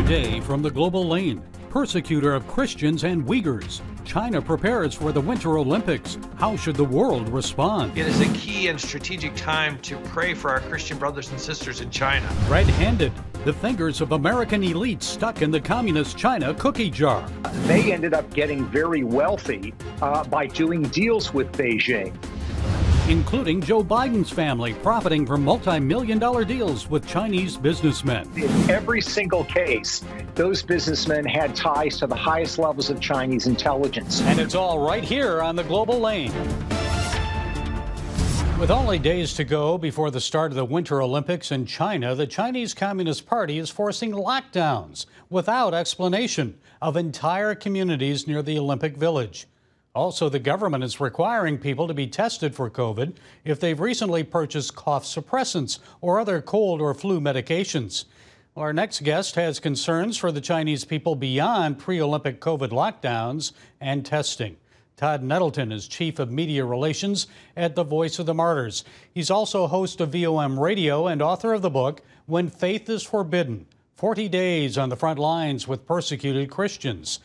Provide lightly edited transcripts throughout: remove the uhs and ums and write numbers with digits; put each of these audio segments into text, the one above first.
Today from the global lane, Persecutor of Christians and Uyghurs. China prepares for the Winter Olympics. How should the world respond? It is a key and strategic time to pray for our Christian brothers and sisters in China. Red-handed, the fingers of American elites stuck in the communist China cookie jar. They ended up getting very wealthy by doing deals with Beijing. Including Joe Biden's family profiting from multi-million-dollar deals with Chinese businessmen. In every single case, those businessmen had ties to the highest levels of Chinese intelligence. And it's all right here on the global lane. With only days to go before the start of the Winter Olympics in China, the Chinese Communist Party is forcing lockdowns without explanation of entire communities near the Olympic Village. Also, the government is requiring people to be tested for COVID if they've recently purchased cough suppressants or other cold or flu medications. Our next guest has concerns for the Chinese people beyond pre-Olympic COVID lockdowns and testing. Todd Nettleton is Chief of Media Relations at the Voice of the Martyrs. He's also host of VOM Radio and author of the book, When Faith is Forbidden, 40 Days on the Front Lines with Persecuted Christians.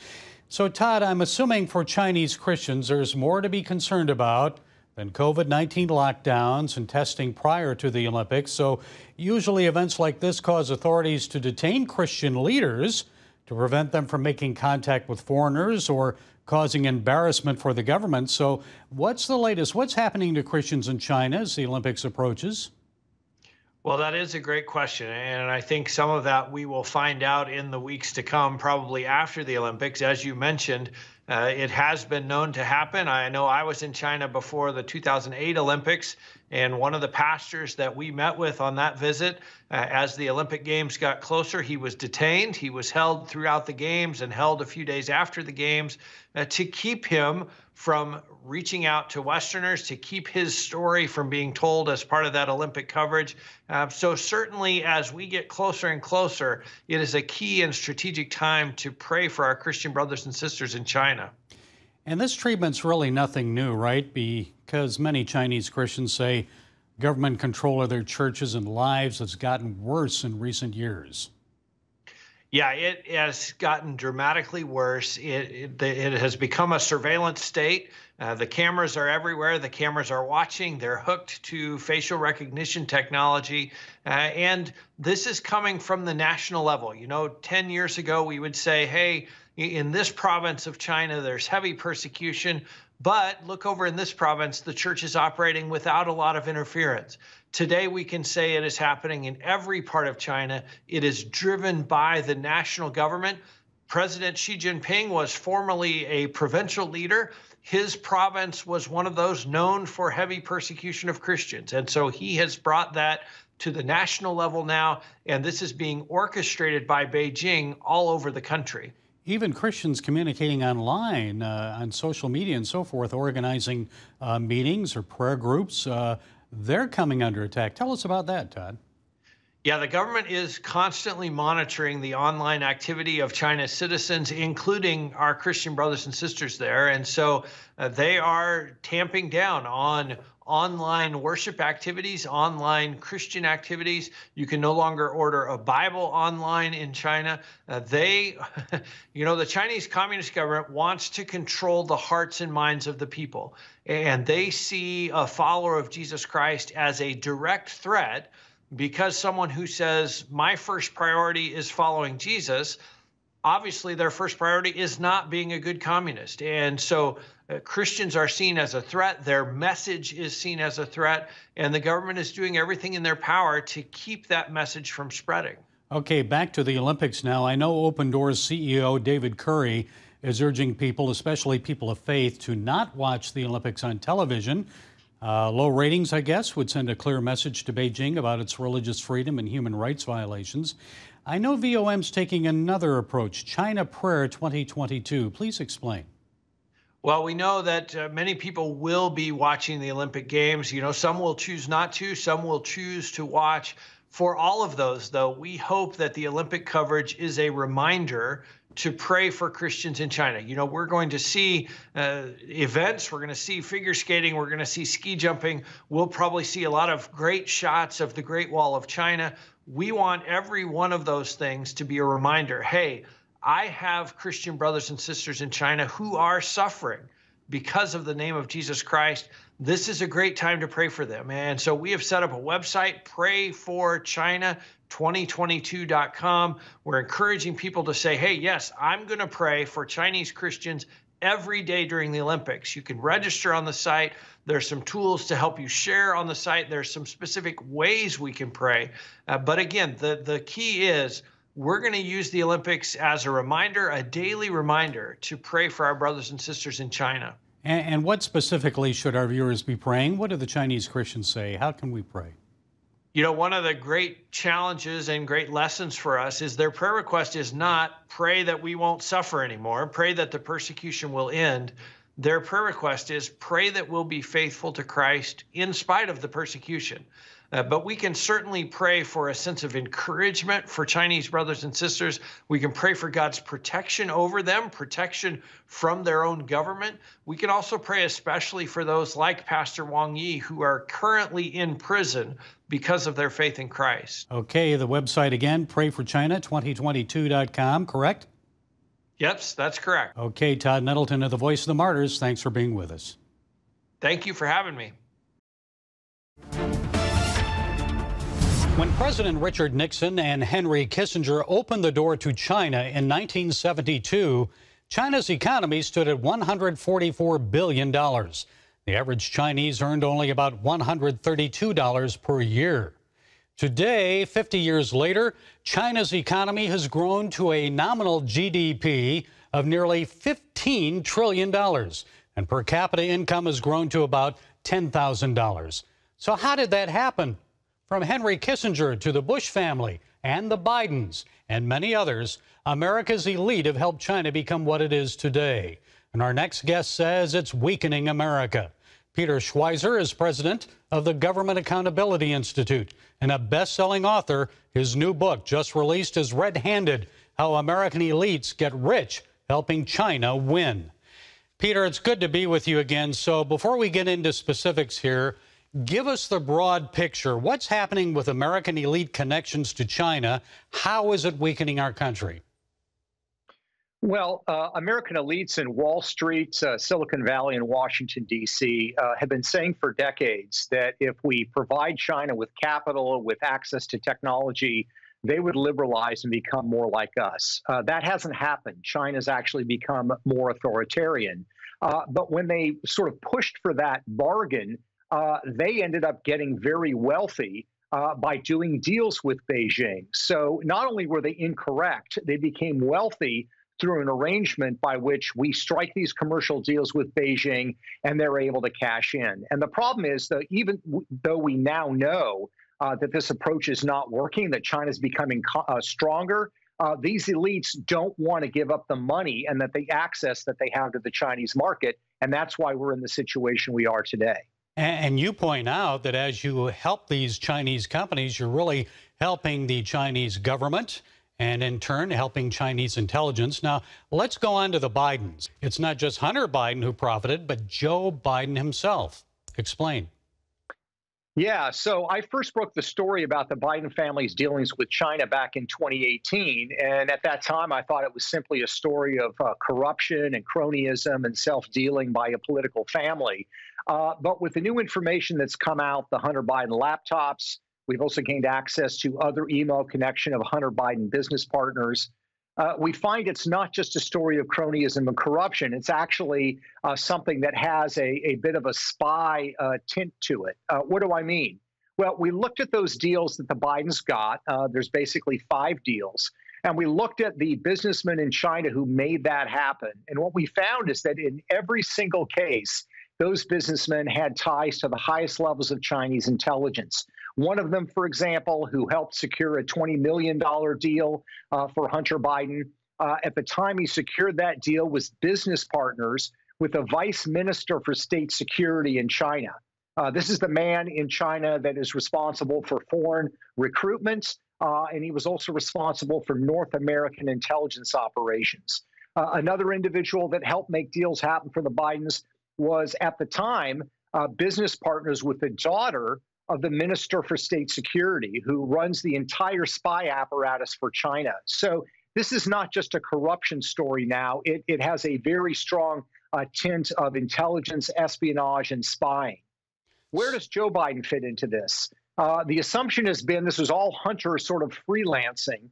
So, Todd, I'm assuming for Chinese Christians, there's more to be concerned about than COVID-19 lockdowns and testing prior to the Olympics. So, usually events like this cause authorities to detain Christian leaders to prevent them from making contact with foreigners or causing embarrassment for the government. So, what's the latest? What's happening to Christians in China as the Olympics approaches? Well, that is a great question, and I think some of that we will find out in the weeks to come, probably after the Olympics. As you mentioned, it has been known to happen. I know I was in China before the 2008 Olympics, and one of the pastors that we met with on that visit, as the Olympic Games got closer, he was detained. He was held throughout the Games and held a few days after the Games to keep him from reaching out to Westerners, to keep his story from being told as part of that Olympic coverage. So certainly as we get closer and closer, it is a key and strategic time to pray for our Christian brothers and sisters in China. And this treatment's really nothing new, right? Because many Chinese Christians say government control of their churches and lives has gotten worse in recent years. Yeah, it has gotten dramatically worse. It has become a surveillance state. The cameras are everywhere. The cameras are watching. They're hooked to facial recognition technology. And this is coming from the national level. You know, 10 years ago, we would say, hey, in this province of China, there's heavy persecution. But look over in this province, the church is operating without a lot of interference. Today, we can say it is happening in every part of China. It is driven by the national government. President Xi Jinping was formerly a provincial leader. His province was one of those known for heavy persecution of Christians. And so he has brought that to the national level now, and this is being orchestrated by Beijing all over the country. Even Christians communicating online, on social media and so forth, organizing meetings or prayer groups, they're coming under attack. Tell us about that, Todd. Yeah, the government is constantly monitoring the online activity of China's citizens, including our Christian brothers and sisters there. And so they are tamping down on online worship activities, online Christian activities. You can no longer order a Bible online in China. The Chinese Communist government wants to control the hearts and minds of the people. And they see a follower of Jesus Christ as a direct threat, because someone who says, my first priority is following Jesus, obviously their first priority is not being a good communist. And so Christians are seen as a threat. Their message is seen as a threat. And the government is doing everything in their power to keep that message from spreading. Okay, back to the Olympics now. I know Open Doors CEO David Curry is urging people, especially people of faith, to not watch the Olympics on television. Low ratings, I guess, would send a clear message to Beijing about its religious freedom and human rights violations. I know VOM's taking another approach, China Prayer 2022. Please explain. Well, we know that many people will be watching the Olympic Games. You know, some will choose not to, some will choose to watch. For all of those, though, we hope that the Olympic coverage is a reminder to pray for Christians in China. You know, we're going to see events, we're going to see figure skating, we're going to see ski jumping. We'll probably see a lot of great shots of the Great Wall of China. We want every one of those things to be a reminder, hey, I have Christian brothers and sisters in China who are suffering because of the name of Jesus Christ. This is a great time to pray for them. And so we have set up a website, prayforchina2022.com. We're encouraging people to say, hey, yes, I'm going to pray for Chinese Christians every day during the Olympics. You can register on the site. There's some tools to help you share on the site. There's some specific ways we can pray. But again, the key is we're going to use the Olympics as a reminder, a daily reminder to pray for our brothers and sisters in China. And what specifically should our viewers be praying? What do the Chinese Christians say? How can we pray? You know, one of the great challenges and great lessons for us is their prayer request is not pray that we won't suffer anymore, pray that the persecution will end. Their prayer request is pray that we'll be faithful to Christ in spite of the persecution. But we can certainly pray for a sense of encouragement for Chinese brothers and sisters. We can pray for God's protection over them, protection from their own government. We can also pray especially for those like Pastor Wang Yi who are currently in prison because of their faith in Christ. Okay, the website again, prayforchina2022.com, correct? Yep, that's correct. Okay, Todd Nettleton of the Voice of the Martyrs, thanks for being with us. Thank you for having me. When President Richard Nixon and Henry Kissinger opened the door to China in 1972, China's economy stood at $144 billion. The average Chinese earned only about $132 per year. Today, 50 years later, China's economy has grown to a nominal GDP of nearly $15 trillion, and per capita income has grown to about $10,000. So how did that happen? From Henry Kissinger to the Bush family and the Bidens and many others, America's elite have helped China become what it is today. And our next guest says it's weakening America. Peter Schweizer is president of the Government Accountability Institute and a best-selling author. His new book, just released, is Red-Handed: How American Elites Get Rich Helping China Win. Peter, it's good to be with you again. So before we get into specifics here, give us the broad picture. What's happening with American elite connections to China? How is it weakening our country? Well, American elites in Wall Street, Silicon Valley, and Washington, D.C. Have been saying for decades that if we provide China with capital, with access to technology, they would liberalize and become more like us. That hasn't happened. China's actually become more authoritarian. But when they sort of pushed for that bargain, they ended up getting very wealthy by doing deals with Beijing. So not only were they incorrect, they became wealthy through an arrangement by which we strike these commercial deals with Beijing and they're able to cash in. And the problem is that even though we now know that this approach is not working, that China's becoming stronger, these elites don't want to give up the money and that the access that they have to the Chinese market. And that's why we're in the situation we are today. And you point out that as you help these Chinese companies, you're really helping the Chinese government and in turn helping Chinese intelligence. Now, let's go on to the Bidens. It's not just Hunter Biden who profited, but Joe Biden himself. Explain. Yeah, so I first broke the story about the Biden family's dealings with China back in 2018. And at that time, I thought it was simply a story of corruption and cronyism and self-dealing by a political family. But with the new information that's come out, the Hunter Biden laptops, we've also gained access to other email connection of Hunter Biden business partners. We find it's not just a story of cronyism and corruption. It's actually something that has a bit of a spy tint to it. What do I mean? Well, we looked at those deals that the Bidens got. There's basically 5 deals. And we looked at the businessmen in China who made that happen. And what we found is that in every single case, those businessmen had ties to the highest levels of Chinese intelligence. One of them, for example, who helped secure a $20 million deal for Hunter Biden, at the time he secured that deal, was business partners with a vice minister for state security in China. This is the man in China that is responsible for foreign recruitment and he was also responsible for North American intelligence operations. Another individual that helped make deals happen for the Bidens was, at the time, business partners with the daughter of the Minister for State Security, who runs the entire spy apparatus for China. So this is not just a corruption story now. It has a very strong tint of intelligence, espionage, and spying. Where does Joe Biden fit into this? The assumption has been this was all Hunter sort of freelancing.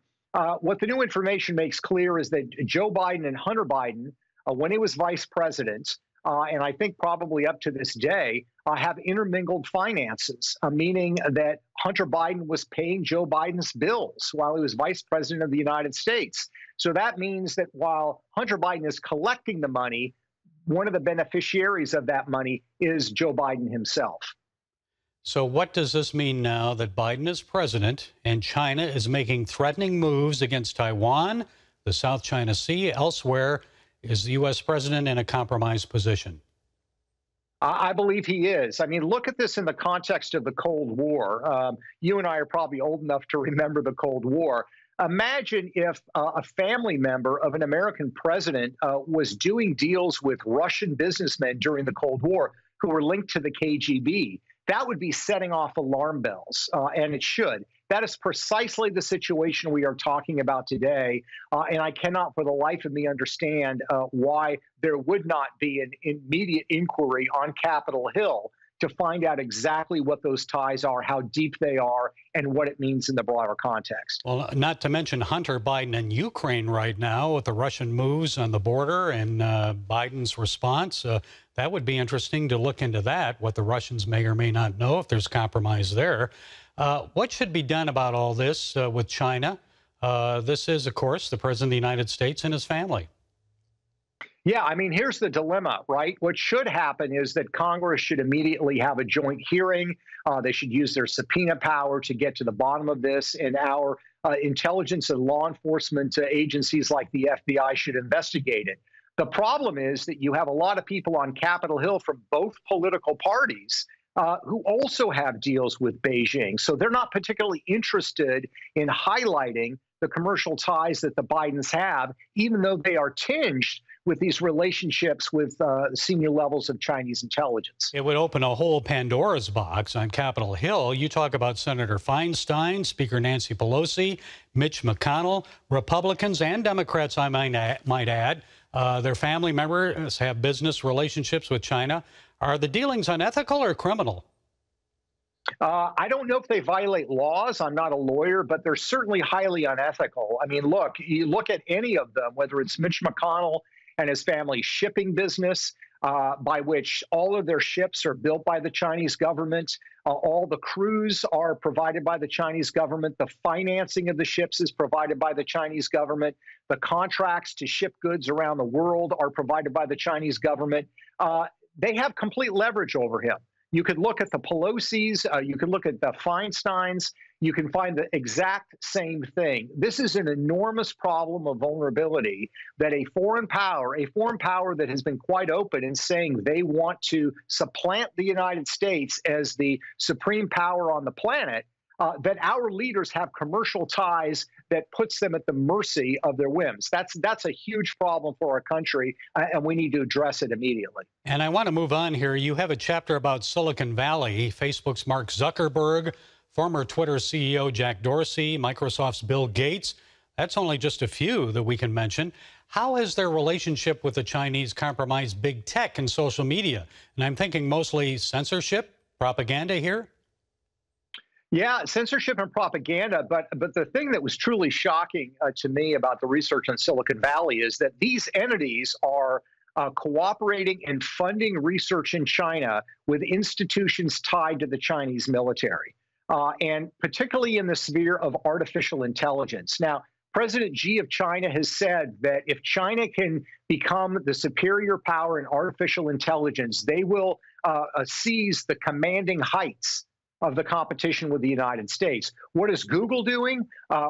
What the new information makes clear is that Joe Biden and Hunter Biden, when he was vice president, and I think probably up to this day, have intermingled finances, meaning that Hunter Biden was paying Joe Biden's bills while he was vice president of the United States. So that means that while Hunter Biden is collecting the money, one of the beneficiaries of that money is Joe Biden himself. So what does this mean now that Biden is president and China is making threatening moves against Taiwan, the South China Sea, elsewhere? Is the U.S. president in a compromised position? I believe he is. I mean, look at this in the context of the Cold War. You and I are probably old enough to remember the Cold War. Imagine if a family member of an American president was doing deals with Russian businessmen during the Cold War who were linked to the KGB. That would be setting off alarm bells, and it should. That is precisely the situation we are talking about today, and I cannot for the life of me understand why there would not be an immediate inquiry on Capitol Hill to find out exactly what those ties are, how deep they are, and what it means in the broader context. Well, not to mention Hunter Biden and Ukraine right now with the Russian moves on the border and Biden's response. That would be interesting to look into that, what the Russians may or may not know if there's compromise there. What should be done about all this with China? This is, of course, the President of the United States and his family. Yeah, I mean, here's the dilemma, right? What should happen is that Congress should immediately have a joint hearing. They should use their subpoena power to get to the bottom of this, and our intelligence and law enforcement agencies like the FBI should investigate it. The problem is that you have a lot of people on Capitol Hill from both political parties who also have deals with Beijing. So they're not particularly interested in highlighting the commercial ties that the Bidens have, even though they are tinged with these relationships with senior levels of Chinese intelligence. It would open a whole Pandora's box on Capitol Hill. You talk about Senator Feinstein, Speaker Nancy Pelosi, Mitch McConnell, Republicans and Democrats, I might add. Their family members have business relationships with China. Are the dealings unethical or criminal? I don't know if they violate laws. I'm not a lawyer, but they're certainly highly unethical. I mean, look, you look at any of them, whether it's Mitch McConnell and his family's shipping business, by which all of their ships are built by the Chinese government. All the crews are provided by the Chinese government. The financing of the ships is provided by the Chinese government. The contracts to ship goods around the world are provided by the Chinese government. They have complete leverage over him. You could look at the Pelosi's, you could look at the Feinsteins, you can find the exact same thing. This is an enormous problem of vulnerability that a foreign power that has been quite open in saying they want to supplant the United States as the supreme power on the planet, that our leaders have commercial ties that puts them at the mercy of their whims. That's a huge problem for our country, and we need to address it immediately. And I want to move on here. You have a chapter about Silicon Valley, Facebook's Mark Zuckerberg, former Twitter CEO Jack Dorsey, Microsoft's Bill Gates. That's only just a few that we can mention. How has their relationship with the Chinese compromised big tech and social media? And I'm thinking mostly censorship, propaganda here. Yeah, censorship and propaganda. But the thing that was truly shocking to me about the research on Silicon Valley is that these entities are cooperating and funding research in China with institutions tied to the Chinese military, and particularly in the sphere of artificial intelligence. Now, President Xi of China has said that if China can become the superior power in artificial intelligence, they will seize the commanding heights of the competition with the United States. What is Google doing?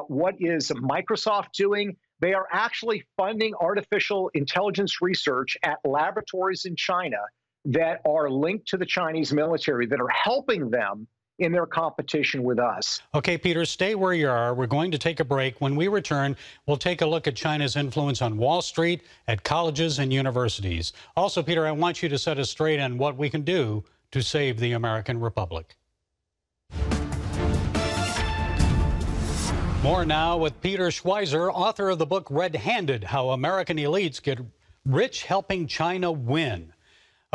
What is Microsoft doing? They are actually funding artificial intelligence research at laboratories in China that are linked to the Chinese military, that are helping them in their competition with us. Okay, Peter, stay where you are. We're going to take a break. When we return, we'll take a look at China's influence on Wall Street, at colleges and universities. Also, Peter, I want you to set us straight on what we can do to save the American Republic. More now with Peter Schweizer, author of the book Red-Handed: How American Elites Get Rich Helping China Win.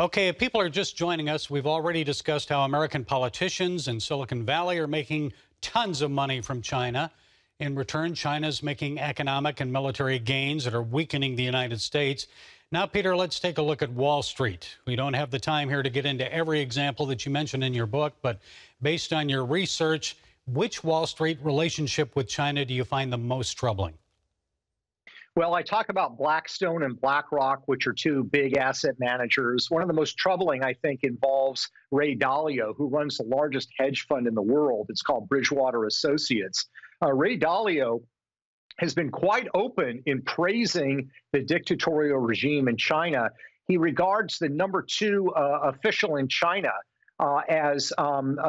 Okay, if people are just joining us, we've already discussed how American politicians in Silicon Valley are making tons of money from China. In return, China's making economic and military gains that are weakening the United States. Now, Peter, let's take a look at Wall Street. We don't have the time here to get into every example that you mentioned in your book, but based on your research, which Wall Street relationship with China do you find the most troubling? Well, I talk about Blackstone and BlackRock, which are two big asset managers. One of the most troubling, I think, involves Ray Dalio, who runs the largest hedge fund in the world. It's called Bridgewater Associates. Ray Dalio has been quite open in praising the dictatorial regime in China. He regards the #2 official in China as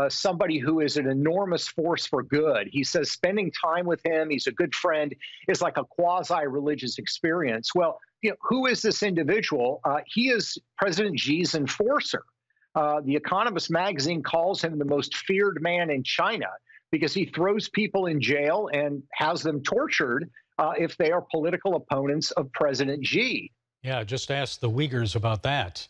somebody who is an enormous force for good. He says spending time with him, he's a good friend, is like a quasi-religious experience. Well, who is this individual? He is President Xi's enforcer. The Economist magazine calls him the most feared man in China because he throws people in jail and has them tortured if they are political opponents of President Xi. Yeah, just ask the Uyghurs about that.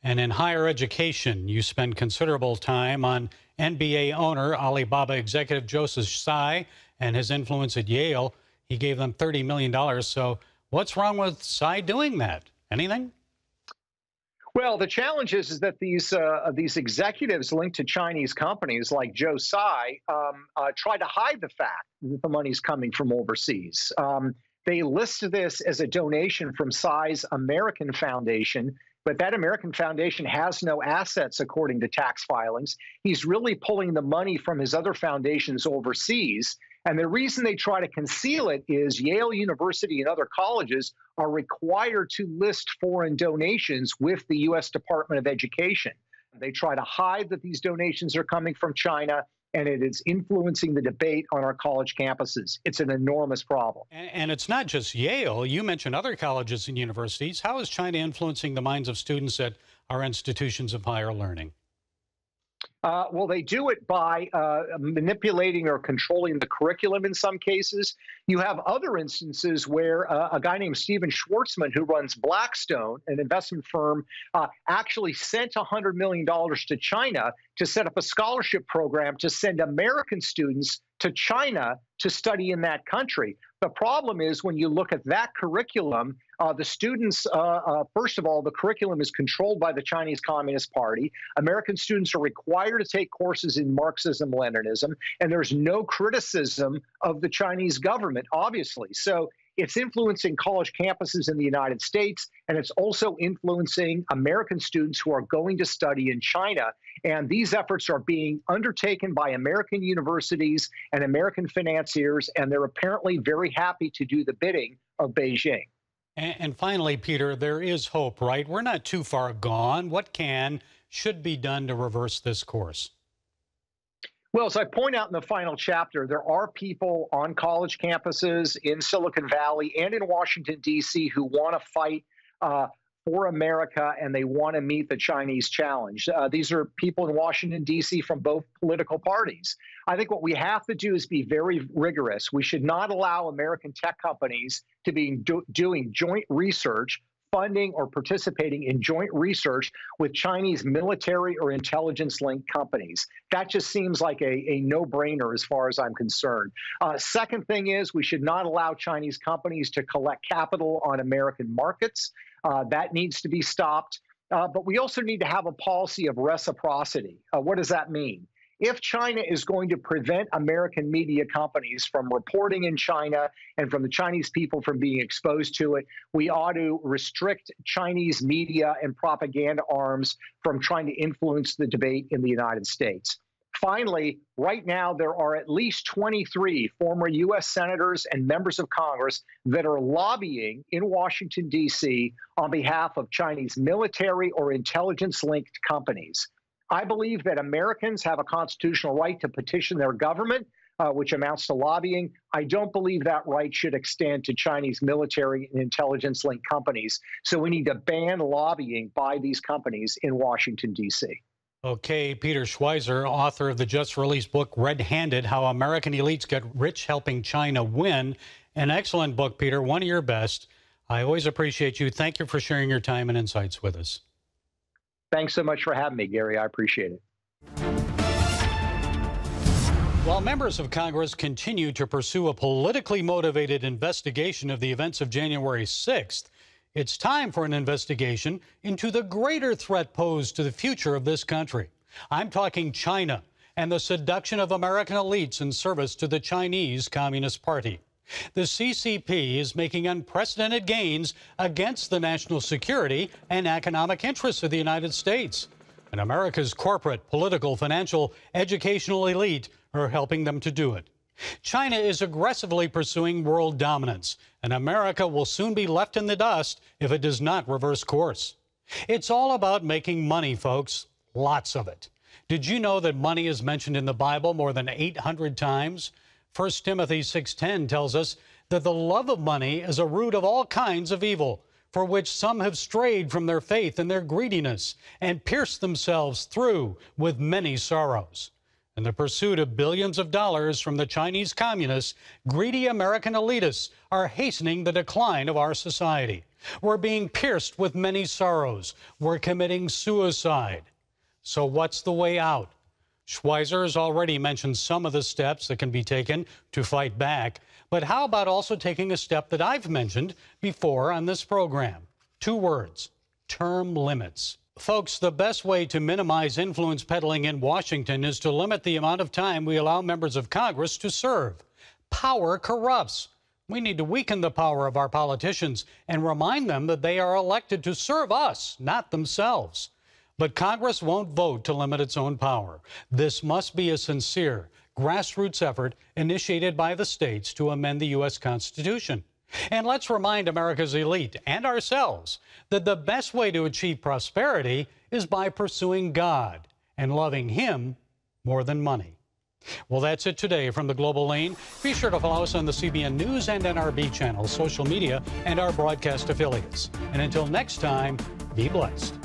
And in higher education, you spend considerable time on NBA owner Alibaba executive Joseph Tsai and his influence at Yale. He gave them $30 million. So what's wrong with Tsai doing that? Anything? Well, the challenge is that these executives linked to Chinese companies like Joe Tsai try to hide the fact that the money's coming from overseas. They list this as a donation from Tsai's American Foundation, but that American Foundation has no assets according to tax filings. He's really pulling the money from his other foundations overseas. And the reason they try to conceal it is Yale University and other colleges are required to list foreign donations with the U.S. Department of Education. They try to hide that these donations are coming from China, and it is influencing the debate on our college campuses. It's an enormous problem. And it's not just Yale. You mentioned other colleges and universities. How is China influencing the minds of students at our institutions of higher learning? Well, they do it by manipulating or controlling the curriculum in some cases. You have other instances where a guy named Stephen Schwartzman, who runs Blackstone, an investment firm, actually sent $100 million to China to set up a scholarship program to send American students to China to study in that country. The problem is when you look at that curriculum, the students, first of all, the curriculum is controlled by the Chinese Communist Party. American students are required to take courses in Marxism, Leninism, and there's no criticism of the Chinese government, obviously. So it's influencing college campuses in the United States, and it's also influencing American students who are going to study in China. And these efforts are being undertaken by American universities and American financiers, and they're apparently very happy to do the bidding of Beijing. And finally, Peter, there is hope, right? We're not too far gone. What should be done to reverse this course? Well, as I point out in the final chapter, there are people on college campuses in Silicon Valley and in Washington, D.C. who want to fight for America, and they want to meet the Chinese challenge. These are people in Washington, D.C. from both political parties. I think what we have to do is be very rigorous. We should not allow American tech companies to be doing joint research, funding or participating in joint research with Chinese military or intelligence-linked companies. That just seems like a no-brainer as far as I'm concerned. Second thing is we should not allow Chinese companies to collect capital on American markets. That needs to be stopped. But we also need to have a policy of reciprocity. What does that mean? If China is going to prevent American media companies from reporting in China and from the Chinese people from being exposed to it, we ought to restrict Chinese media and propaganda arms from trying to influence the debate in the United States. Finally, right now, there are at least 23 former U.S. senators and members of Congress that are lobbying in Washington, D.C. on behalf of Chinese military or intelligence-linked companies. I believe that Americans have a constitutional right to petition their government, which amounts to lobbying. I don't believe that right should extend to Chinese military and intelligence-linked companies. So we need to ban lobbying by these companies in Washington, D.C. Okay, Peter Schweizer, author of the just-released book, Red-Handed, How American Elites Get Rich Helping China Win. An excellent book, Peter, one of your best. I always appreciate you. Thank you for sharing your time and insights with us. Thanks so much for having me, Gary. I appreciate it. While members of Congress continue to pursue a politically motivated investigation of the events of January 6th, it's time for an investigation into the greater threat posed to the future of this country. I'm talking China and the seduction of American elites in service to the Chinese Communist Party. The CCP is making unprecedented gains against the national security and economic interests of the United States. And America's corporate, political, financial, educational elite are helping them to do it. China is aggressively pursuing world dominance, and America will soon be left in the dust if it does not reverse course. It's all about making money, folks. Lots of it. Did you know that money is mentioned in the Bible more than 800 times? 1 Timothy 6:10 tells us that the love of money is a root of all kinds of evil, for which some have strayed from their faith and their greediness and pierced themselves through with many sorrows. In the pursuit of billions of dollars from the Chinese communists, greedy American elitists are hastening the decline of our society. We're being pierced with many sorrows. We're committing suicide. So what's the way out? Schweizer has already mentioned some of the steps that can be taken to fight back. But how about also taking a step that I've mentioned before on this program? 2 words: term limits. Folks, the best way to minimize influence peddling in Washington is to limit the amount of time we allow members of Congress to serve. Power corrupts. We need to weaken the power of our politicians and remind them that they are elected to serve us, not themselves. But Congress won't vote to limit its own power. This must be a sincere, grassroots effort initiated by the states to amend the U.S. Constitution. And let's remind America's elite and ourselves that the best way to achieve prosperity is by pursuing God and loving Him more than money. Well, that's it today from the Global Lane. Be sure to follow us on the CBN News and NRB channels, social media, and our broadcast affiliates. And until next time, be blessed.